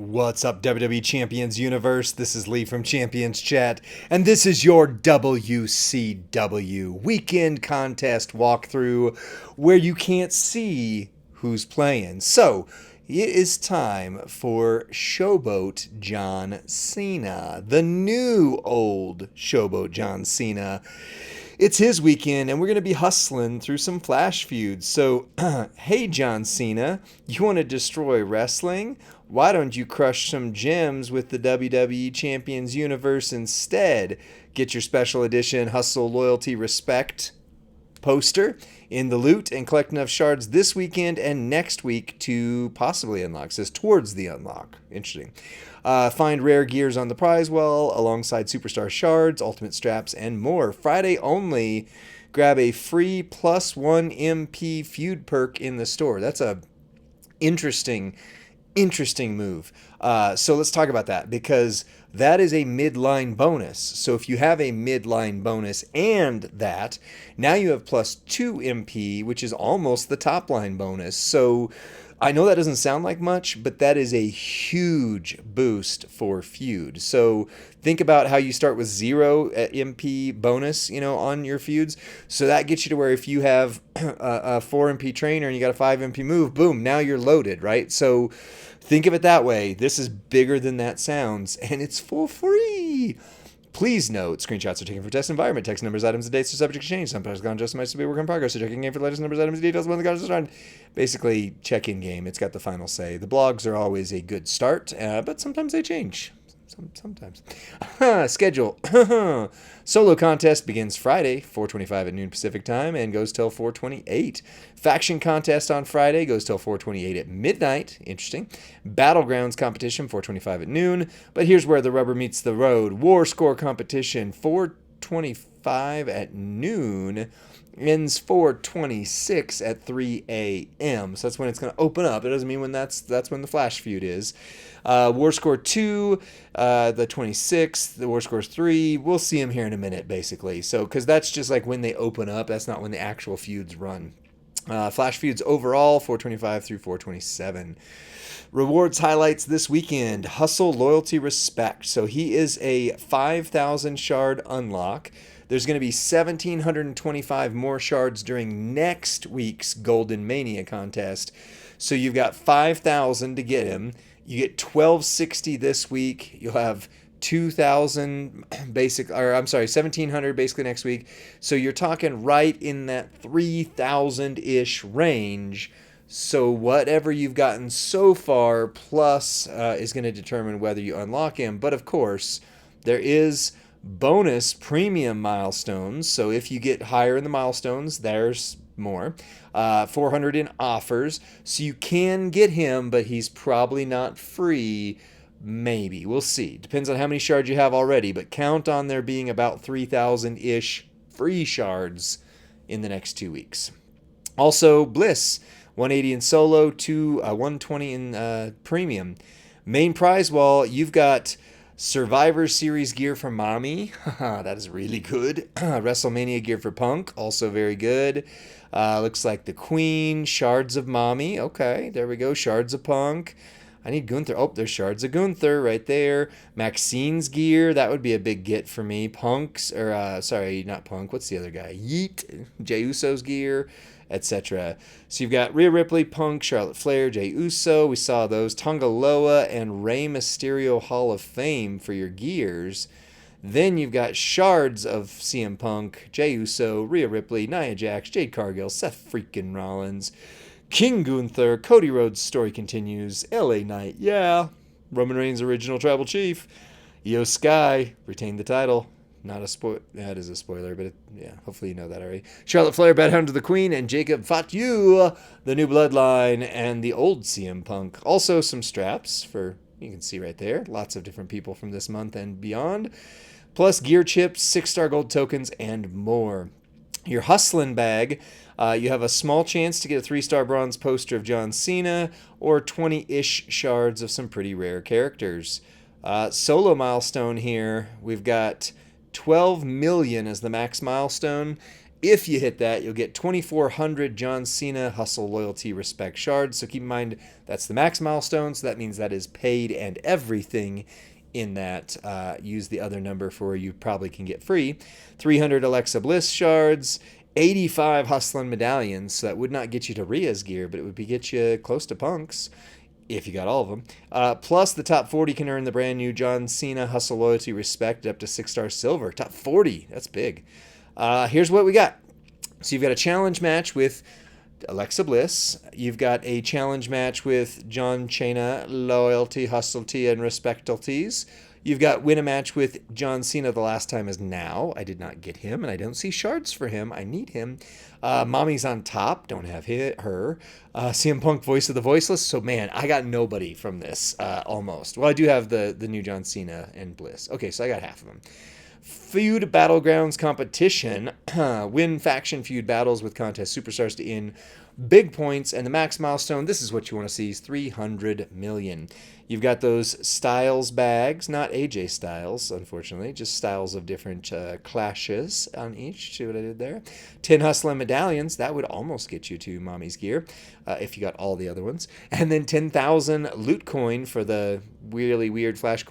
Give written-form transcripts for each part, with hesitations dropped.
What's up, WWE Champions Universe? This is Lee from Champions Chat, and this is your WCW Weekend Contest walkthrough where you can't see who's playing. So, it is time for Showboat John Cena, the new old Showboat John Cena. It's his weekend, and we're going to be hustling through some flash feuds. So, hey, John Cena, you want to destroy wrestling? Why don't you crush some gems with the WWE Champions Universe instead? Get your special edition Hustle, Loyalty, Respect poster in the loot and collect enough shards this weekend and next week to possibly unlock. It says towards the unlock. Interesting. Find rare gears on the prize wall alongside superstar shards, ultimate straps, and more. Friday only. Grab a free +1 MP feud perk in the store. That's a interesting move. So let's talk about that, because that is a midline bonus. So if you have a midline bonus and that, now you have +2 MP, which is almost the top line bonus. So I know that doesn't sound like much, but that is a huge boost for Feud. So think about how you start with 0 MP bonus, on your feuds. So that gets you to where if you have a 4 MP trainer and you got a 5 MP move, boom, now you're loaded, right? So think of it that way. This is bigger than that sounds, and it's for free. Please note, screenshots are taken for test environment. Text numbers, items, and dates are subject to change. Sometimes contest might still be a work in progress, so check in game for the latest numbers, items, and details when the contest is run. Basically, check in game. It's got the final say. The blogs are always a good start, but sometimes they change. Sometimes. Schedule. Solo contest begins Friday, 4:25 at noon Pacific time, and goes till 4:28. Faction contest on Friday goes till 4:28 at midnight. Interesting. Battlegrounds competition, 4:25 at noon. But here's where the rubber meets the road. War score competition, 4:25 at noon. Ends 4:26 at 3 a.m. So that's when it's going to open up. It doesn't mean when that's when the flash feud is. War Score 2, the 26th. The War Score 3. We'll see them here in a minute, basically. So, because that's just like when they open up. That's not when the actual feuds run. Flash feuds overall, 4:25 through 4:27. Rewards highlights this weekend. Hustle, Loyalty, Respect. So he is a 5,000 shard unlock. There's going to be 1,725 more shards during next week's Golden Mania contest. So you've got 5,000 to get him. You get 1,260 this week. You'll have 2,000 1,700 basically next week. So you're talking right in that 3,000-ish range. So whatever you've gotten so far plus is going to determine whether you unlock him. But of course, there is bonus premium milestones. So if you get higher in the milestones, there's more. 400 in offers. So you can get him, but he's probably not free. Maybe. We'll see. Depends on how many shards you have already, but count on there being about 3,000-ish free shards in the next 2 weeks. Also, Bliss, 180 in solo, 120 in premium. Main prize wall, you've got Survivor Series gear for Mommy. That is really good. WrestleMania gear for Punk. Also very good. Looks like the Queen. Shards of Mommy. Okay, there we go. Shards of Punk. I need Gunther. Oh, there's Shards of Gunther right there. Maxine's gear. That would be a big get for me. Punk's, sorry, not Punk. What's the other guy? Yeet. Jey Uso's gear, etc. So you've got Rhea Ripley, Punk, Charlotte Flair, Jey Uso. We saw those. Tonga Loa and Rey Mysterio Hall of Fame for your gears. Then you've got shards of CM Punk, Jey Uso, Rhea Ripley, Nia Jax, Jade Cargill, Seth freaking Rollins, King Gunther, Cody Rhodes' story continues, LA Knight, yeah, Roman Reigns' original tribal chief, Io Sky retained the title. Not a spoiler. That is a spoiler, but hopefully you know that already. Charlotte Flair, Bad Hound to the Queen, and Jacob Fatu, the new bloodline, and the old CM Punk. Also some straps for, you can see right there, lots of different people from this month and beyond. Plus gear chips, 6-star gold tokens, and more. Your Hustlin bag, you have a small chance to get a 3-star bronze poster of John Cena or 20-ish shards of some pretty rare characters. Solo milestone here, we've got 12 million as the max milestone, If you hit that, you'll get 2,400 John Cena Hustle Loyalty Respect shards. So keep in mind, that's the max milestone. So that means that is paid and everything in that. Use the other number for where you probably can get free. 300 Alexa Bliss shards. 85 Hustlin medallions. So that would not get you to Rhea's gear, but it would get you close to Punk's, if you got all of them. Plus, the top 40 can earn the brand new John Cena Hustle Loyalty Respect up to 6-star silver. Top 40. That's big. Here's what we got. So you've got a challenge match with Alexa Bliss. You've got a challenge match with John Cena, Loyalty, Hustlety, and Respectalties. You've got win a match with John Cena. The last time is now. I did not get him, and I don't see shards for him. I need him. Mommy's on top. Don't have her. CM Punk, voice of the voiceless. So, man, I got nobody from this, almost. Well, I do have the new John Cena and Bliss. Okay, so I got half of them. Feud battlegrounds competition. Win faction feud battles with contest superstars to in big points, and the max milestone, this is what you want to see, is 300 million. You've got those Styles bags, not AJ Styles, unfortunately, just styles of different clashes on each. See what I did there? 10 Hustlin medallions, that would almost get you to Mommy's gear if you got all the other ones. And then 10,000 loot coin for the really weird flash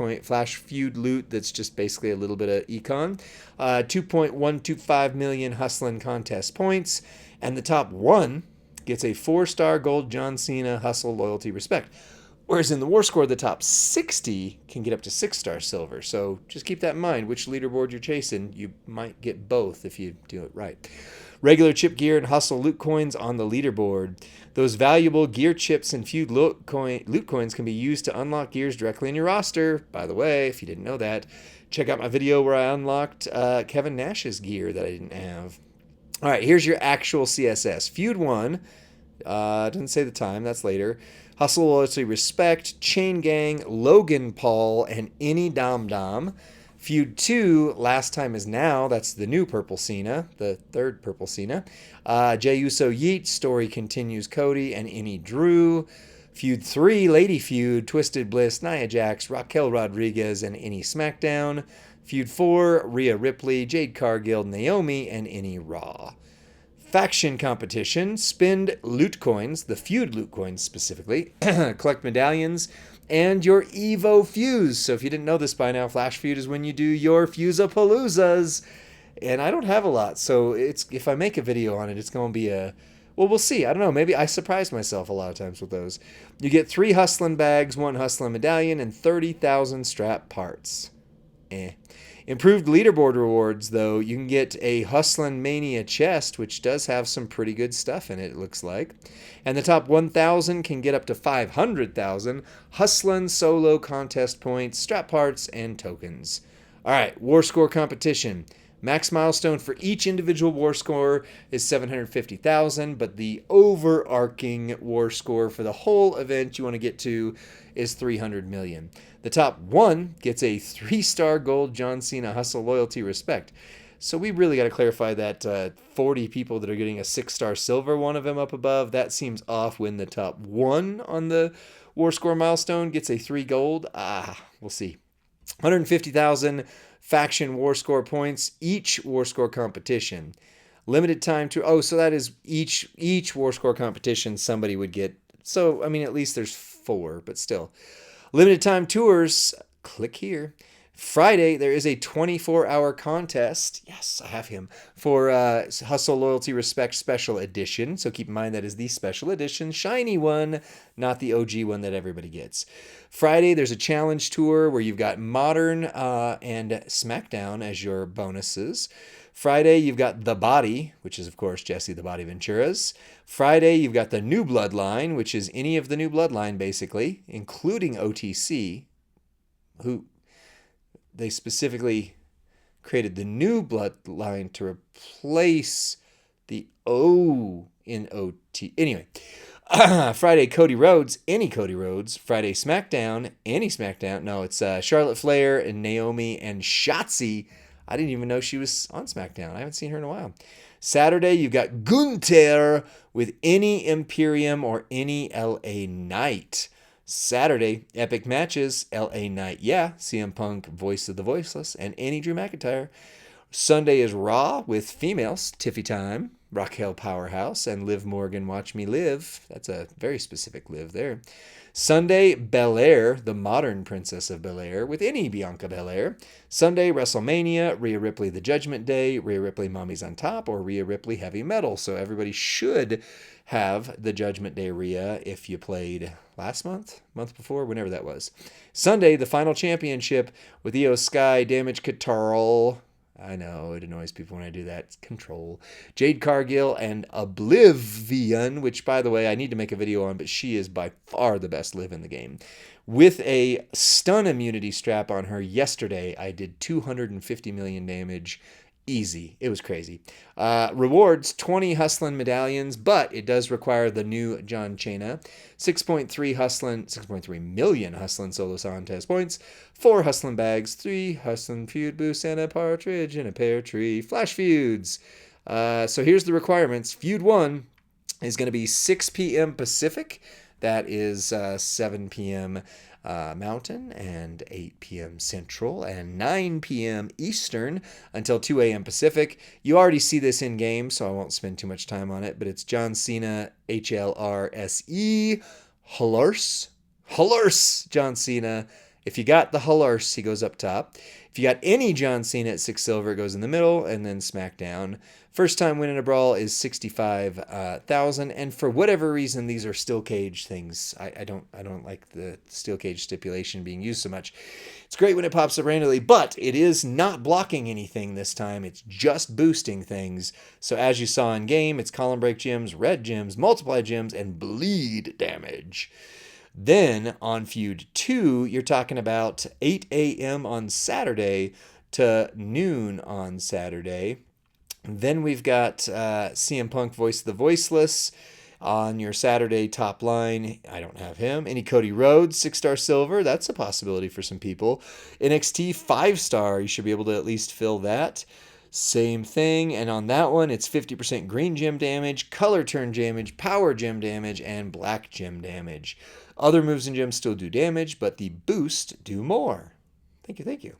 feud loot that's just basically a little bit of econ. 2.125 million Hustlin contest points, and the top one gets a 4-star gold John Cena Hustle Loyalty Respect. Whereas in the War Score, the top 60 can get up to 6-star silver. So just keep that in mind. Which leaderboard you're chasing, you might get both if you do it right. Regular chip gear and Hustle loot coins on the leaderboard. Those valuable gear chips and feud loot coins can be used to unlock gears directly in your roster. By the way, if you didn't know that, check out my video where I unlocked Kevin Nash's gear that I didn't have. All right, here's your actual CSS. Feud 1, doesn't say the time, that's later. Hustle, Loyalty, Respect, Chain Gang, Logan Paul, and Any Dom Dom. Feud 2, Last Time Is Now, that's the new Purple Cena, the third Purple Cena. Jey Uso Yeet, Story Continues Cody, and Any Drew. Feud 3, Lady Feud, Twisted Bliss, Nia Jax, Raquel Rodriguez, and Any SmackDown. Feud 4, Rhea Ripley, Jade Cargill, Naomi, and Any Raw. Faction competition, spend loot coins, the feud loot coins specifically, collect medallions, and your Evo Fuse. So if you didn't know this by now, Flash Feud is when you do your Fuse-a-paloozas. And I don't have a lot, so if I make a video on it, it's going to be well, we'll see. I don't know. Maybe I surprise myself a lot of times with those. You get 3 Hustlin bags, 1 Hustlin medallion, and 30,000 strap parts. Improved leaderboard rewards, though. You can get a Hustlin Mania chest, which does have some pretty good stuff in it, it looks like. And the top 1,000 can get up to 500,000 Hustlin solo contest points, strap parts, and tokens. All right, War Score competition. Max milestone for each individual War Score is 750,000, but the overarching War Score for the whole event you want to get to is 300 million. The top one gets a 3-star gold John Cena Hustle Loyalty Respect. So we really got to clarify that 40 people that are getting a 6-star silver, one of them up above, that seems off when the top one on the War Score milestone gets a 3 gold. We'll see. 150,000 faction War Score points, each War Score competition. Limited time to, so that is each War Score competition somebody would get. So, I mean, at least there's 4, but still. Limited time tours, click here. Friday, there is a 24-hour contest. Yes, I have him. For Hustle Loyalty Respect Special Edition. So keep in mind that is the special edition, shiny one, not the OG one that everybody gets. Friday, there's a challenge tour where you've got Modern and SmackDown as your bonuses. Friday, you've got The Body, which is, of course, Jesse the Body Ventura's. Friday, you've got the New Bloodline, which is any of the New Bloodline, basically, including OTC, who they specifically created the New Bloodline to replace the O in OT. Anyway, Friday, Cody Rhodes, any Cody Rhodes. Friday, SmackDown, any SmackDown. No, it's Charlotte Flair and Naomi and Shotzi. I didn't even know she was on SmackDown. I haven't seen her in a while. Saturday, you've got Gunther with any Imperium or any LA Knight. Saturday, epic matches, LA Knight, CM Punk, Voice of the Voiceless, and any Drew McIntyre. Sunday is Raw with females, Tiffy Time, Raquel Powerhouse, and Liv Morgan Watch Me Live. That's a very specific live there. Sunday, Belair, the modern Princess of Belair, with any Bianca Belair. Sunday, WrestleMania, Rhea Ripley, The Judgment Day, Rhea Ripley, Mommy's on Top, or Rhea Ripley, Heavy Metal. So everybody should have the Judgment Day Rhea if you played last month before, whenever that was. Sunday, the final championship with Io Sky, Damage Control. I know, it annoys people when I do that. It's Control. Jade Cargill and Oblivion, which, by the way, I need to make a video on, but she is by far the best live in the game. With a stun immunity strap on her yesterday, I did 250 million damage. Easy. It was crazy. Rewards, 20 Hustlin medallions, but it does require the new John Cena. 6.3 million Hustlin solo contest points, 4 Hustlin bags, 3 Hustlin feud boosts, and a partridge in a pear tree. Flash feuds. So here's the requirements. Feud 1 is going to be 6 p.m. Pacific. That is 7 p.m. Mountain and 8 p.m. Central and 9 p.m. Eastern until 2 a.m. Pacific. You already see this in game, so I won't spend too much time on it, but it's John Cena, HLRSE, Hulurse John Cena. If you got the Hulurse, he goes up top. If you got any John Cena at 6 silver, it goes in the middle, and then SmackDown. First time winning a brawl is 65,000, and for whatever reason, these are steel cage things. I don't like the steel cage stipulation being used so much. It's great when it pops up randomly, but it is not blocking anything this time. It's just boosting things. So as you saw in game, it's column break gems, red gems, multiply gems, and bleed damage. Then on Feud 2, you're talking about 8 a.m. on Saturday to noon on Saturday. Then we've got CM Punk, Voice of the Voiceless, on your Saturday top line. I don't have him. Any Cody Rhodes, 6-star silver. That's a possibility for some people. NXT 5-star. You should be able to at least fill that. Same thing. And on that one, it's 50% green gem damage, color turn damage, power gem damage, and black gem damage. Other moves and gems still do damage, but the boost do more. Thank you.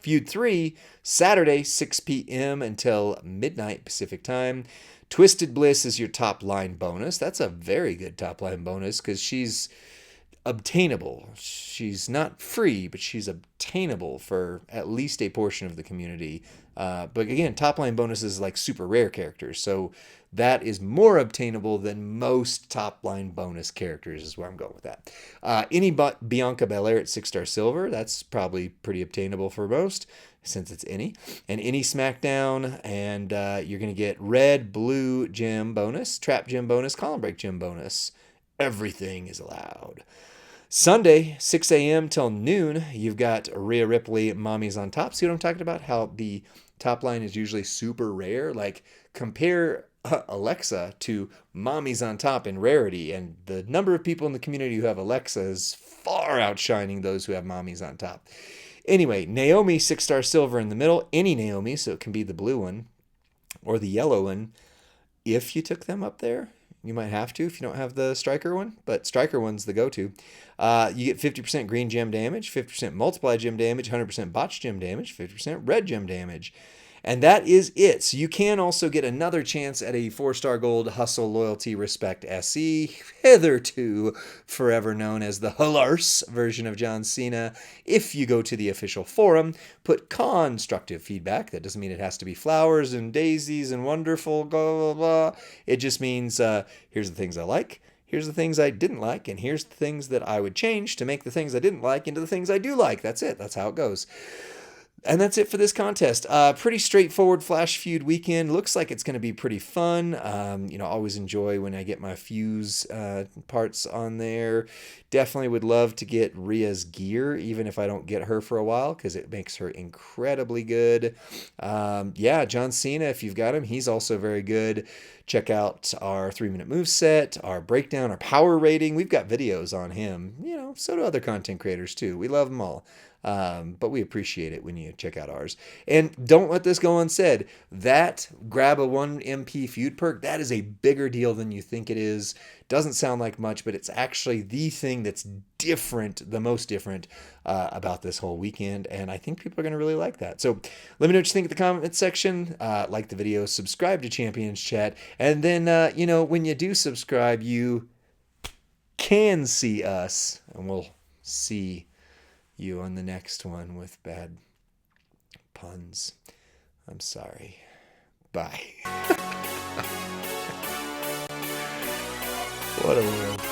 Feud 3, Saturday, 6 p.m. until midnight Pacific time. Twisted Bliss is your top line bonus. That's a very good top line bonus because she's obtainable. She's not free, but she's obtainable for at least a portion of the community. But again, top line bonuses is like super rare characters. So that is more obtainable than most top line bonus characters is where I'm going with that. Any but Bianca Belair at 6-star silver. That's probably pretty obtainable for most since it's any. And any SmackDown, and you're going to get red, blue gem bonus, trap gem bonus, column break gem bonus. Everything is allowed. Sunday, 6 a.m. till noon, you've got Rhea Ripley, Mommy's on Top. See what I'm talking about? How the top line is usually super rare. Like, compare Alexa to Mommy's on Top in rarity, and the number of people in the community who have Alexa is far outshining those who have Mommy's on Top. Anyway, Naomi, 6-star silver in the middle. Any Naomi, so it can be the blue one or the yellow one. If you took them up there, you might have to if you don't have the striker one, but striker one's the go-to. You get 50% green gem damage, 50% multiply gem damage, 100% botch gem damage, 50% red gem damage. And that is it. So you can also get another chance at a 4-star gold Hustle Loyalty Respect SE, hitherto forever known as the Hulurse version of John Cena. If you go to the official forum, put constructive feedback. That doesn't mean it has to be flowers and daisies and wonderful, blah, blah, blah. It just means here's the things I like. Here's the things I didn't like, and here's the things that I would change to make the things I didn't like into the things I do like. That's it. That's how it goes. And that's it for this contest. Pretty straightforward Flash Feud weekend. Looks like it's going to be pretty fun. Always enjoy when I get my Feuds parts on there. Definitely would love to get Rhea's gear, even if I don't get her for a while, because it makes her incredibly good. John Cena, if you've got him, he's also very good. Check out our 3-minute moveset, our breakdown, our power rating. We've got videos on him. So do other content creators too. We love them all. But we appreciate it when you check out ours. And don't let this go unsaid. That grab a 1 MP feud perk, that is a bigger deal than you think it is. Doesn't sound like much, but it's actually the thing that's different, the most different about this whole weekend, and I think people are going to really like that. So let me know what you think in the comment section. Like the video, subscribe to Champions Chat, and then when you do subscribe, you can see us, and we'll see you on the next one with bad puns. I'm sorry. Bye. What a world.